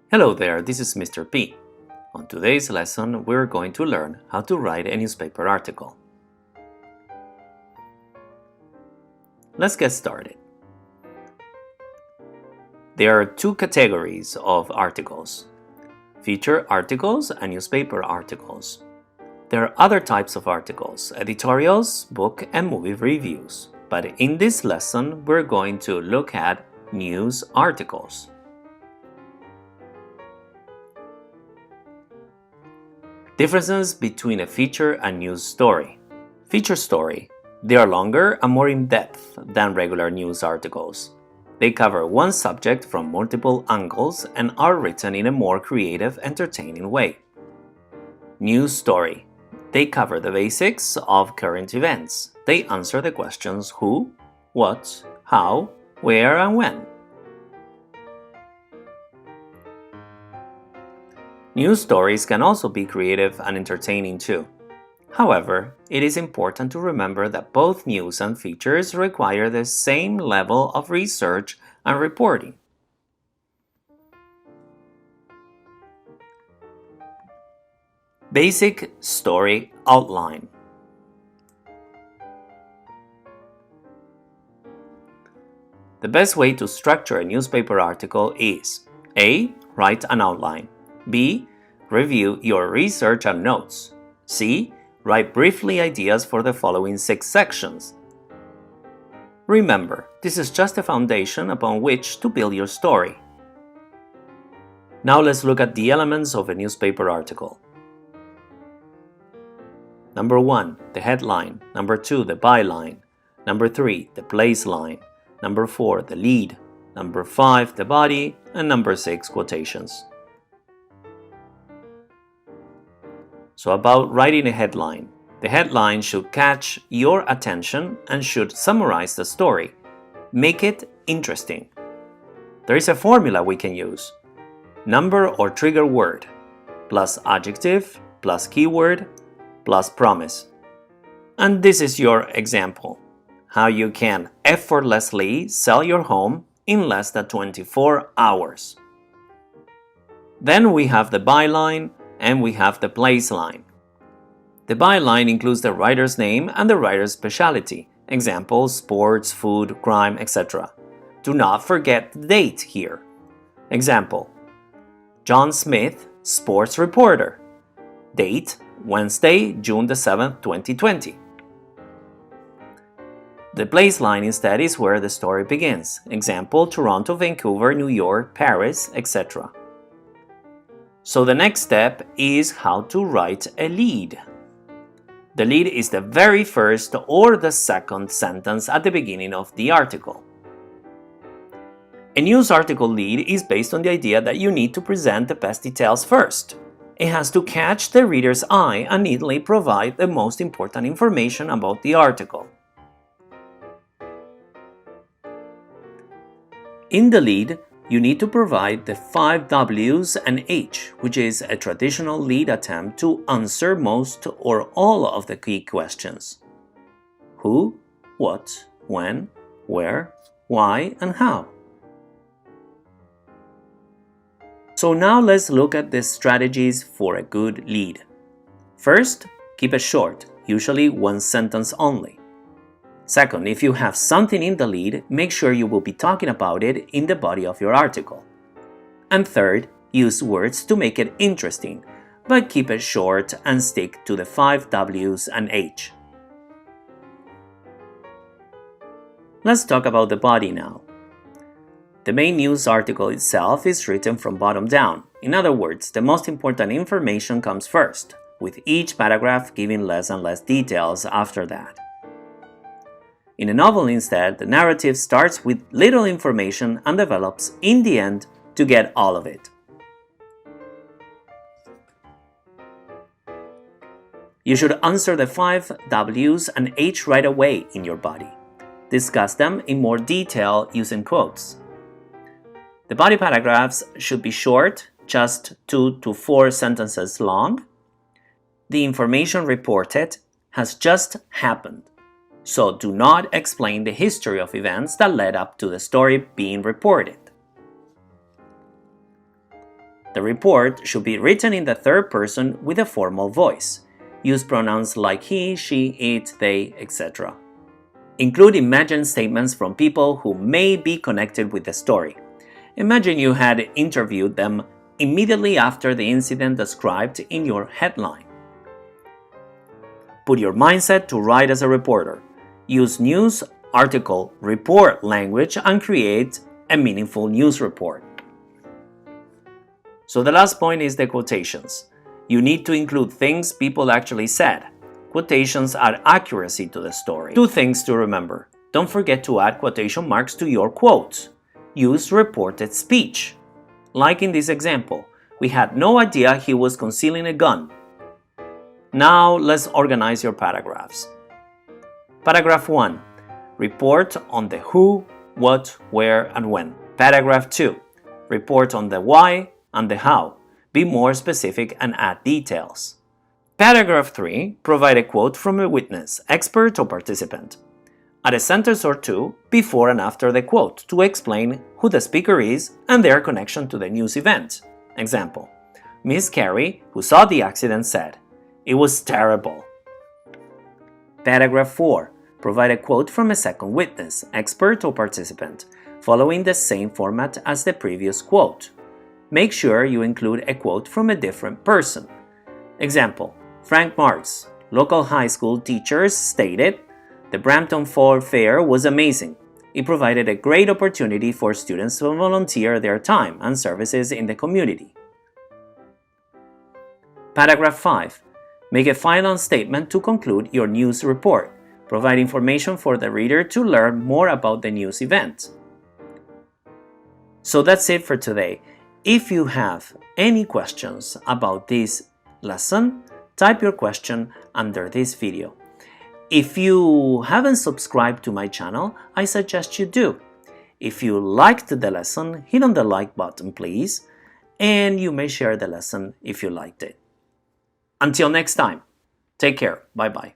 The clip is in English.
Hello there, this is Mr. P. On today's lesson, we're going to learn how to write a newspaper article. Let's get started. There are two categories of articles: feature articles and newspaper articles. There are other types of articles: editorials, book and movie reviews. But in this lesson, we're going to look at news articles. Differences between a feature and news story. Feature story. They are longer and more in-depth than regular news articles. They cover one subject from multiple angles and are written in a more creative, entertaining way. News story. They cover the basics of current events. They answer the questions who, what, how, where, and when. News stories can also be creative and entertaining too. However, it is important to remember that both news and features require the same level of research and reporting. Basic story outline. The best way to structure a newspaper article is A. Write an outline. B. Review your research and notes. C. Write briefly ideas for the following 6 sections. Remember, this is just a foundation upon which to build your story. Now let's look at the elements of a newspaper article. Number 1, the headline. Number 2, the byline. Number 3, the place line. Number 4, the lead. Number 5, the body. And number 6, quotations. So about writing a headline. The headline should catch your attention and should summarize the story. Make it interesting. There is a formula we can use. Number or trigger word, plus adjective, plus keyword, plus promise. And this is your example. How you can effortlessly sell your home in less than 24 hours. Then we have the byline and we have the place line. The byline includes the writer's name and the writer's specialty. Example, sports, food, crime, etc. Do not forget the date here. Example, John Smith, sports reporter. Date, Wednesday, June the 7th, 2020. The place line instead is where the story begins. Example, Toronto, Vancouver, New York, Paris, etc. So the next step is how to write a lead. The lead is the very first or the second sentence at the beginning of the article. A news article lead is based on the idea that you need to present the best details first. It has to catch the reader's eye and neatly provide the most important information about the article. In the lead, you need to provide the 5 W's and H, which is a traditional lead attempt to answer most or all of the key questions. Who, what, when, where, why, and how. So now let's look at the strategies for a good lead. First, keep it short, usually 1 sentence only. Second, if you have something in the lead, make sure you will be talking about it in the body of your article. And third, use words to make it interesting, but keep it short and stick to the 5 W's and H. Let's talk about the body now. The main news article itself is written from bottom down. In other words, the most important information comes first, with each paragraph giving less and less details after that. In a novel instead, the narrative starts with little information and develops in the end to get all of it. You should answer the 5 W's and H right away in your body. Discuss them in more detail using quotes. The body paragraphs should be short, just 2 to 4 sentences long. The information reported has just happened. So do not explain the history of events that led up to the story being reported. The report should be written in the third person with a formal voice. Use pronouns like he, she, it, they, etc. Include imagined statements from people who may be connected with the story. Imagine you had interviewed them immediately after the incident described in your headline. Put your mindset to write as a reporter. Use news, article, report language and create a meaningful news report. So the last point is the quotations. You need to include things people actually said. Quotations add accuracy to the story. 2 things to remember. Don't forget to add quotation marks to your quotes. Use reported speech. Like in this example, we had no idea he was concealing a gun. Now let's organize your paragraphs. Paragraph 1. Report on the who, what, where, and when. Paragraph 2. Report on the why and the how. Be more specific and add details. Paragraph 3. Provide a quote from a witness, expert, or participant. Add a sentence or two before and after the quote to explain who the speaker is and their connection to the news event. Example: Miss Carey, who saw the accident, said, "It was terrible." Paragraph 4. Provide a quote from a second witness, expert, or participant, following the same format as the previous quote. Make sure you include a quote from a different person. Example: Frank Marks, local high school teachers, stated, "The Brampton Fall Fair was amazing. It provided a great opportunity for students to volunteer their time and services in the community." Paragraph 5. Make a final statement to conclude your news report. Provide information for the reader to learn more about the news event. So that's it for today. If you have any questions about this lesson, type your question under this video. If you haven't subscribed to my channel, I suggest you do. If you liked the lesson, hit on the like button, please, and you may share the lesson if you liked it. Until next time, take care. Bye-bye.